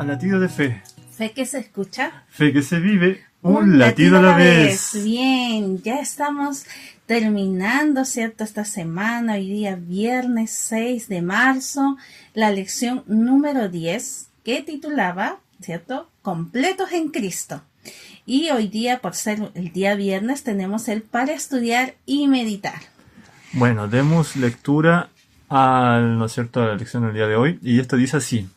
latido de fe. Fe que se escucha. Fe que se vive. Un latido a la vez. Bien, ya estamos terminando, ¿cierto? Esta semana, hoy día viernes 6 de marzo, la lección número 10 que titulaba, ¿cierto? Completos en Cristo. Y hoy día, por ser el día viernes, tenemos el para estudiar y meditar. Bueno, demos lectura a la lección del día de hoy. Y esto dice así.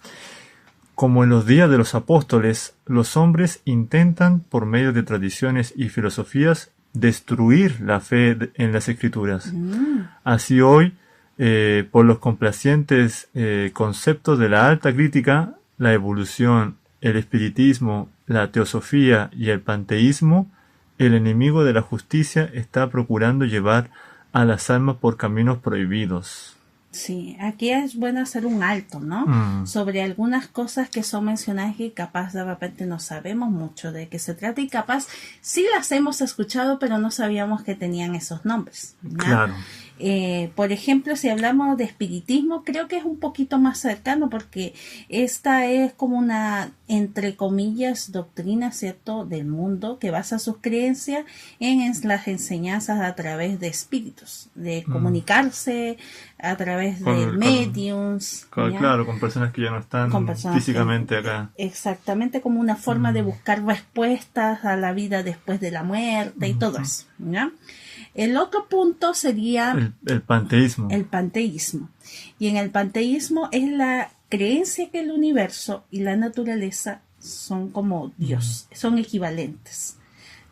Como en los días de los apóstoles, los hombres intentan, por medio de tradiciones y filosofías, destruir la fe en las Escrituras. Así hoy, por los complacientes conceptos de la alta crítica, la evolución, el espiritismo, la teosofía y el panteísmo, el enemigo de la justicia está procurando llevar a las almas por caminos prohibidos. Sí, aquí es bueno hacer un alto, ¿no? Sobre algunas cosas que son mencionadas y capaz de repente no sabemos mucho de qué se trata y capaz sí las hemos escuchado pero no sabíamos que tenían esos nombres, ¿no? Claro. Por ejemplo, si hablamos de espiritismo, creo que es un poquito más cercano porque esta es como una, entre comillas, doctrina, ¿cierto?, del mundo que basa sus creencias en las enseñanzas a través de espíritus, de comunicarse a través de mediums. Claro, con personas que ya no están físicamente acá. Exactamente, como una forma de buscar respuestas a la vida después de la muerte y todo eso, ¿ya? El otro punto sería el panteísmo. El panteísmo. Y en el panteísmo es la creencia que el universo y la naturaleza son como Dios, son equivalentes.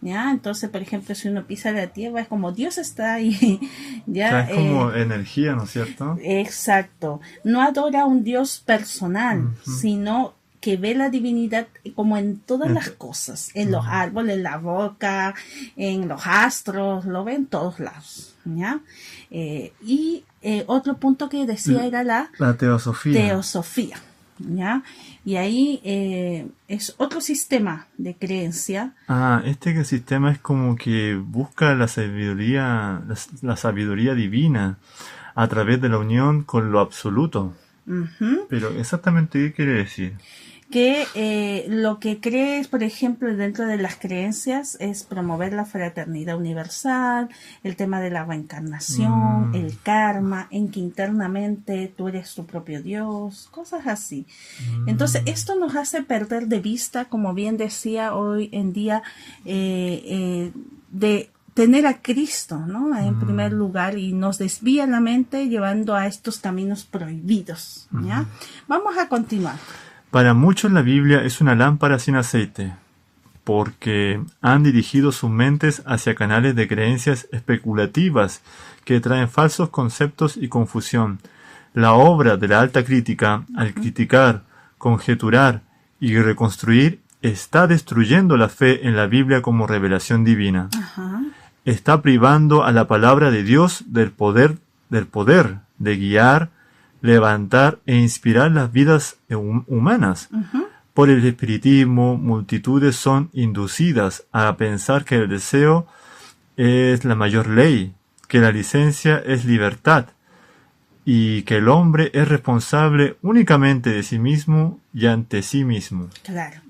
¿Ya? Entonces, por ejemplo, si uno pisa la tierra, es como Dios está ahí. ¿Ya? O sea, es como energía, ¿no es cierto? Exacto. No adora a un Dios personal, sino que ve la divinidad como en todas las cosas, en los árboles, en la roca, en los astros, lo ve en todos lados, ¿ya? Otro punto que decía era la teosofía, ¿ya? Y ahí es otro sistema de creencia. Este sistema es como que busca la sabiduría divina a través de la unión con lo absoluto. Pero exactamente, ¿qué quiere decir? Que lo que crees, por ejemplo, dentro de las creencias es promover la fraternidad universal, el tema de la reencarnación, el karma, en que internamente tú eres tu propio Dios, cosas así. Entonces, esto nos hace perder de vista, como bien decía hoy en día, de tener a Cristo, ¿no?, en primer lugar, y nos desvía la mente llevando a estos caminos prohibidos, ¿ya? Vamos a continuar. Para muchos la Biblia es una lámpara sin aceite, porque han dirigido sus mentes hacia canales de creencias especulativas que traen falsos conceptos y confusión. La obra de la alta crítica, al criticar, conjeturar y reconstruir, está destruyendo la fe en la Biblia como revelación divina. Está privando a la palabra de Dios del poder de guiar, levantar e inspirar las vidas humanas. Por el espiritismo, multitudes son inducidas a pensar que el deseo es la mayor ley, que la licencia es libertad, y que el hombre es responsable únicamente de sí mismo y ante sí mismo. Claro,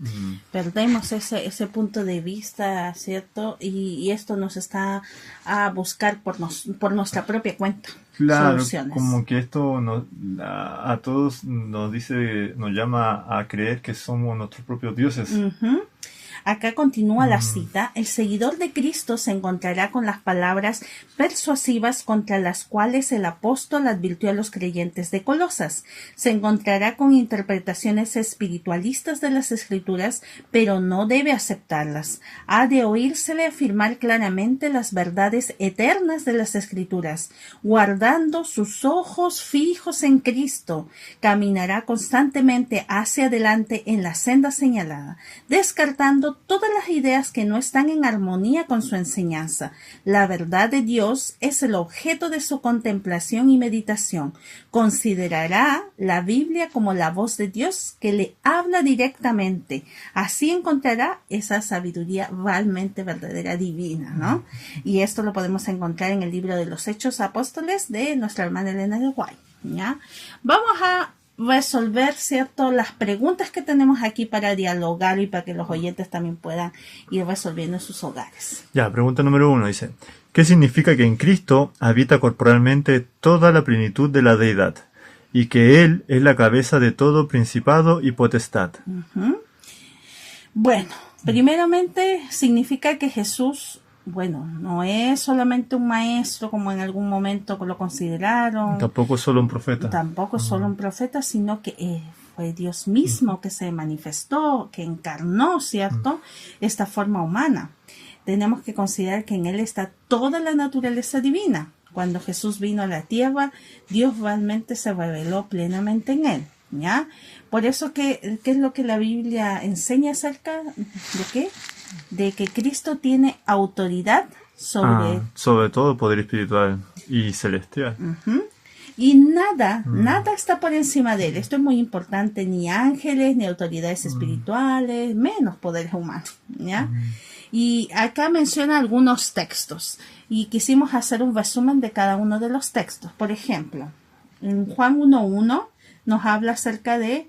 perdemos ese punto de vista, ¿cierto? Y esto nos está a buscar por nuestra propia cuenta. Claro, soluciones. Como que esto a todos nos llama a creer que somos nuestros propios dioses. Acá continúa la cita. El seguidor de Cristo se encontrará con las palabras persuasivas contra las cuales el apóstol advirtió a los creyentes de Colosas. Se encontrará con interpretaciones espiritualistas de las Escrituras, pero no debe aceptarlas. Ha de oírsele afirmar claramente las verdades eternas de las Escrituras. Guardando sus ojos fijos en Cristo, caminará constantemente hacia adelante en la senda señalada, descartando todas las ideas que no están en armonía con su enseñanza. La verdad de Dios es el objeto de su contemplación y meditación. Considerará la Biblia como la voz de Dios que le habla directamente. Así encontrará esa sabiduría realmente verdadera, divina, ¿no? Y esto lo podemos encontrar en el libro de los Hechos Apóstoles de nuestra hermana Elena de White, ¿ya? Vamos a resolver, ¿cierto?, las preguntas que tenemos aquí para dialogar y para que los oyentes también puedan ir resolviendo en sus hogares. Ya, pregunta número 1 dice, ¿qué significa que en Cristo habita corporalmente toda la plenitud de la deidad y que Él es la cabeza de todo principado y potestad? Bueno, primeramente significa que Jesús, bueno, no es solamente un maestro como en algún momento lo consideraron. Tampoco es solo un profeta. Tampoco es solo un profeta, sino que fue Dios mismo que se manifestó, que encarnó, ¿cierto?, esta forma humana. Tenemos que considerar que en Él está toda la naturaleza divina. Cuando Jesús vino a la tierra, Dios realmente se reveló plenamente en Él, ¿ya? Por eso, ¿qué es lo que la Biblia enseña acerca de qué? De que Cristo tiene autoridad sobre todo poder espiritual y celestial. Y nada está por encima de Él. Esto es muy importante, ni ángeles, ni autoridades espirituales, menos poderes humanos, ¿ya? Y acá menciona algunos textos y quisimos hacer un resumen de cada uno de los textos. Por ejemplo, en Juan 1:1 nos habla acerca de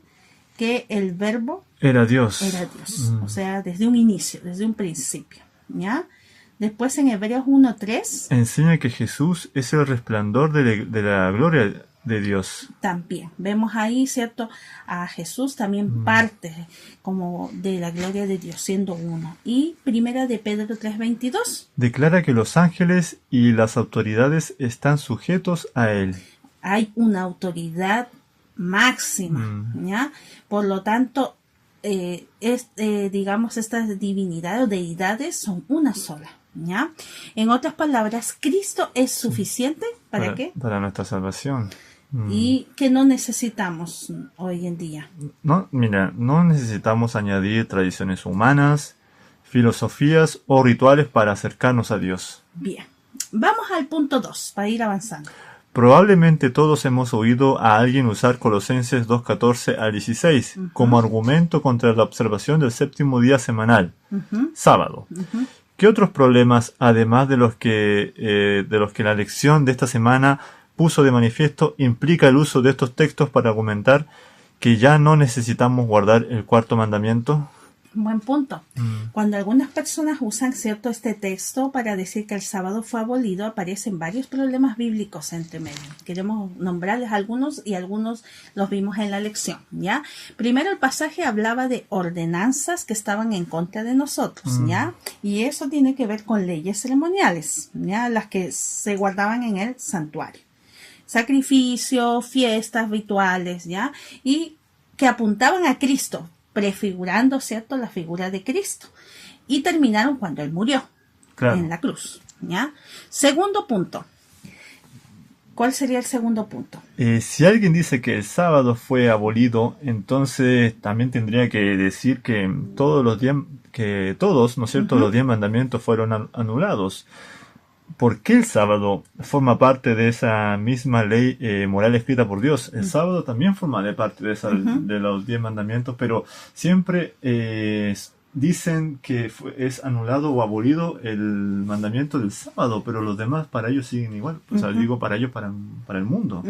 que el verbo era Dios. O sea, desde un inicio, desde un principio, ¿ya? Después en Hebreos 1:3 enseña que Jesús es el resplandor de la gloria de Dios. También vemos ahí, ¿cierto?, a Jesús también parte como de la gloria de Dios, siendo uno. Y primera de Pedro 3:22 declara que los ángeles y las autoridades están sujetos a Él. Hay una autoridad máxima, ¿ya? Por lo tanto, digamos, estas divinidades o deidades son una sola, ¿ya? En otras palabras, Cristo es suficiente ¿para qué? Para nuestra salvación. Y que no necesitamos hoy en día. No, mira, no necesitamos añadir tradiciones humanas, filosofías o rituales para acercarnos a Dios. Bien, vamos al punto 2 para ir avanzando. Probablemente todos hemos oído a alguien usar Colosenses 2:14 al 16 como argumento contra la observación del séptimo día semanal, sábado. ¿Qué otros problemas, además de los que la lección de esta semana puso de manifiesto, implica el uso de estos textos para argumentar que ya no necesitamos guardar el cuarto mandamiento? Buen punto. Cuando algunas personas usan este texto para decir que el sábado fue abolido, aparecen varios problemas bíblicos entre medio. Queremos nombrarles algunos y algunos los vimos en la lección, ¿ya? Primero, el pasaje hablaba de ordenanzas que estaban en contra de nosotros, ¿ya? Y eso tiene que ver con leyes ceremoniales, ¿ya? Las que se guardaban en el santuario. Sacrificios, fiestas, rituales, ¿ya? Y que apuntaban a Cristo, prefigurando, ¿cierto?, la figura de Cristo. Y terminaron cuando Él murió en la cruz, ¿ya? Segundo punto. ¿Cuál sería el segundo punto? Si alguien dice que el sábado fue abolido, entonces también tendría que decir que todos, ¿no es cierto?, los 10 mandamientos fueron anulados. ¿Por qué el sábado forma parte de esa misma ley moral escrita por Dios? El sábado también forma parte de los 10 mandamientos, pero siempre dicen que es anulado o abolido el mandamiento del sábado, pero los demás para ellos siguen igual. O sea, digo para ellos, para el mundo.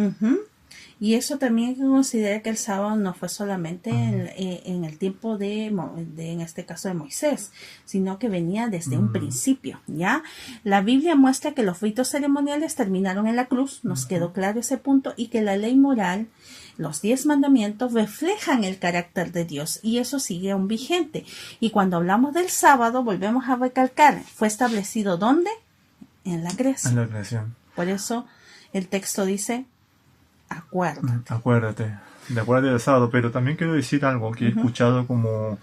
Y eso también hay que considerar que el sábado no fue solamente en el tiempo en este caso de Moisés, sino que venía desde un principio, ¿ya? La Biblia muestra que los ritos ceremoniales terminaron en la cruz, nos quedó claro ese punto, y que la ley moral, los 10 mandamientos, reflejan el carácter de Dios, y eso sigue aún vigente. Y cuando hablamos del sábado, volvemos a recalcar, ¿fue establecido dónde? En la creación. En la creación. Por eso el texto dice: acuérdate del sábado. Pero también quiero decir algo que he escuchado como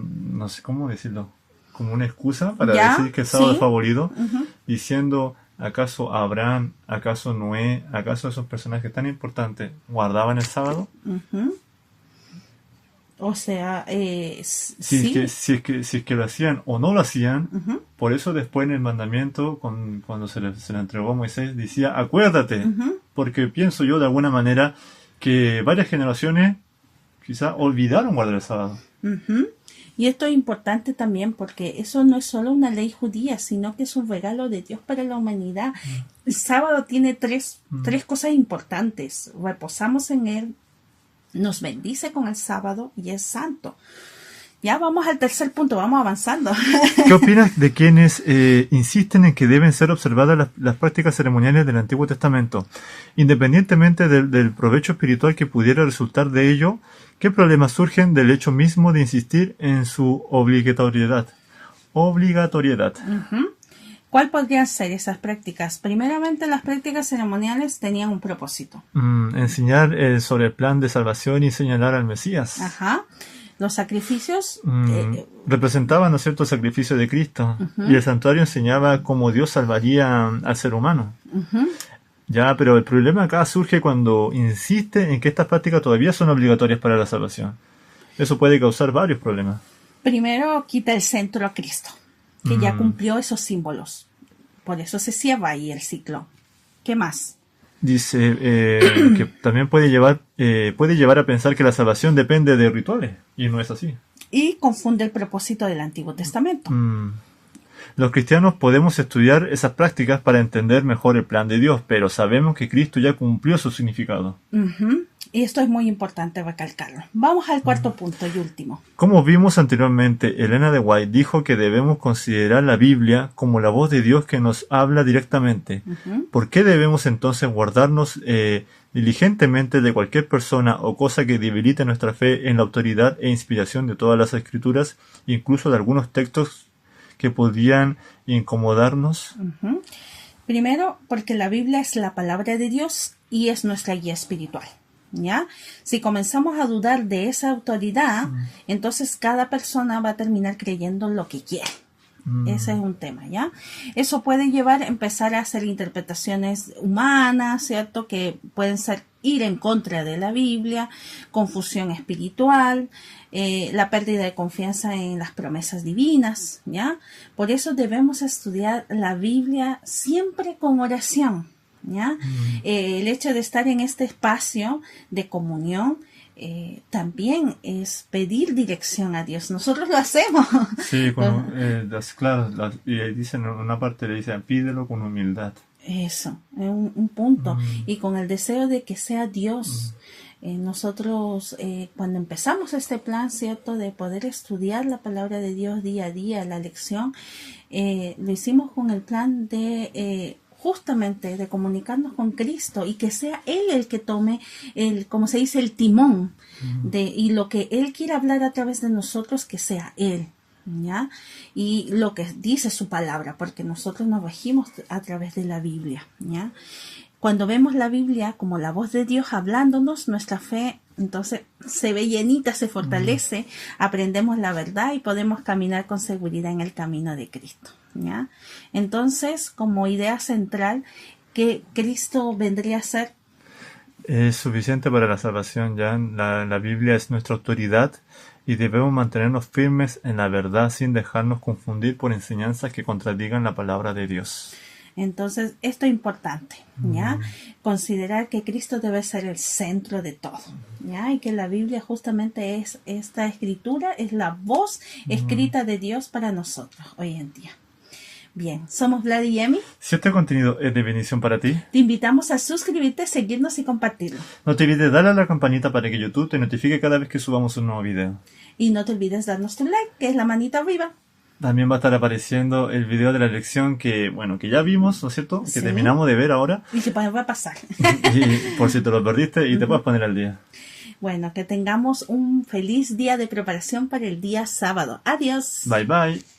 no sé cómo decirlo, como una excusa para decir que el sábado fue abolido, diciendo, ¿acaso Abraham, acaso Noé, acaso esos personajes tan importantes guardaban el sábado? O sea, si es que lo hacían o no lo hacían, por eso después en el mandamiento, cuando se le entregó a Moisés, decía, acuérdate, porque pienso yo de alguna manera que varias generaciones quizá olvidaron guardar el sábado. Y esto es importante también porque eso no es solo una ley judía, sino que es un regalo de Dios para la humanidad. El sábado tiene tres cosas importantes. Reposamos en él, nos bendice con el sábado y es santo. Ya vamos al tercer punto, vamos avanzando. ¿Qué opinas de quienes insisten en que deben ser observadas las prácticas ceremoniales del Antiguo Testamento? Independientemente del provecho espiritual que pudiera resultar de ello, ¿qué problemas surgen del hecho mismo de insistir en su obligatoriedad? ¿Cuál podrían ser esas prácticas? Primeramente, las prácticas ceremoniales tenían un propósito. Enseñar sobre el plan de salvación y señalar al Mesías. Ajá. Los sacrificios representaban, ¿no es cierto?, el sacrificio de Cristo. Y el santuario enseñaba cómo Dios salvaría al ser humano. Ya, pero el problema acá surge cuando insiste en que estas prácticas todavía son obligatorias para la salvación. Eso puede causar varios problemas. Primero, quita el centro a Cristo, que ya cumplió esos símbolos. Por eso se cierra ahí el ciclo. ¿Qué más? Dice que también puede llevar a pensar que la salvación depende de rituales, y no es así. Y confunde el propósito del Antiguo Testamento. Los cristianos podemos estudiar esas prácticas para entender mejor el plan de Dios, pero sabemos que Cristo ya cumplió su significado. Y esto es muy importante recalcarlo. Vamos al cuarto punto y último. Como vimos anteriormente, Elena de White dijo que debemos considerar la Biblia como la voz de Dios que nos habla directamente. ¿Por qué debemos entonces guardarnos diligentemente de cualquier persona o cosa que debilite nuestra fe en la autoridad e inspiración de todas las Escrituras, incluso de algunos textos que podrían incomodarnos? Primero, porque la Biblia es la palabra de Dios y es nuestra guía espiritual. ¿Ya? Si comenzamos a dudar de esa autoridad, entonces cada persona va a terminar creyendo lo que quiere. Ese es un tema, ¿ya? Eso puede llevar a empezar a hacer interpretaciones humanas, ¿cierto? Que pueden ir en contra de la Biblia, confusión espiritual, la pérdida de confianza en las promesas divinas, ¿ya? Por eso debemos estudiar la Biblia siempre con oración, ¿ya? El hecho de estar en este espacio de comunión también es pedir dirección a Dios. Nosotros lo hacemos. Sí, claro, y dicen en una parte, le dicen, pídelo con humildad. Eso, es un punto. Y con el deseo de que sea Dios. Nosotros, cuando empezamos este plan, ¿cierto?, de poder estudiar la palabra de Dios día a día, la lección, lo hicimos con el plan de justamente de comunicarnos con Cristo y que sea Él el que tome como se dice, el timón y lo que Él quiera hablar a través de nosotros, que sea Él, ¿ya? Y lo que dice su palabra, porque nosotros nos regimos a través de la Biblia, ¿ya? Cuando vemos la Biblia como la voz de Dios hablándonos, nuestra fe entonces se ve llenita, se fortalece, aprendemos la verdad y podemos caminar con seguridad en el camino de Cristo, ¿ya? Entonces, como idea central, que Cristo vendría a ser es suficiente para la salvación, ya. La Biblia es nuestra autoridad y debemos mantenernos firmes en la verdad sin dejarnos confundir por enseñanzas que contradigan la palabra de Dios. Entonces, esto es importante, ¿ya? Considerar que Cristo debe ser el centro de todo, ¿ya? Y que la Biblia justamente es esta escritura, es la voz escrita de Dios para nosotros hoy en día. Bien, somos Vlad y Emi. Si este contenido es de bendición para ti, te invitamos a suscribirte, seguirnos y compartirlo. No te olvides darle a la campanita para que YouTube te notifique cada vez que subamos un nuevo video. Y no te olvides darnos tu like, que es la manita arriba. También va a estar apareciendo el video de la lección que ya vimos, ¿no es cierto? Sí. Que terminamos de ver ahora. Y que va a pasar. Y por si te lo perdiste y te puedes poner al día. Bueno, que tengamos un feliz día de preparación para el día sábado. Adiós. Bye bye.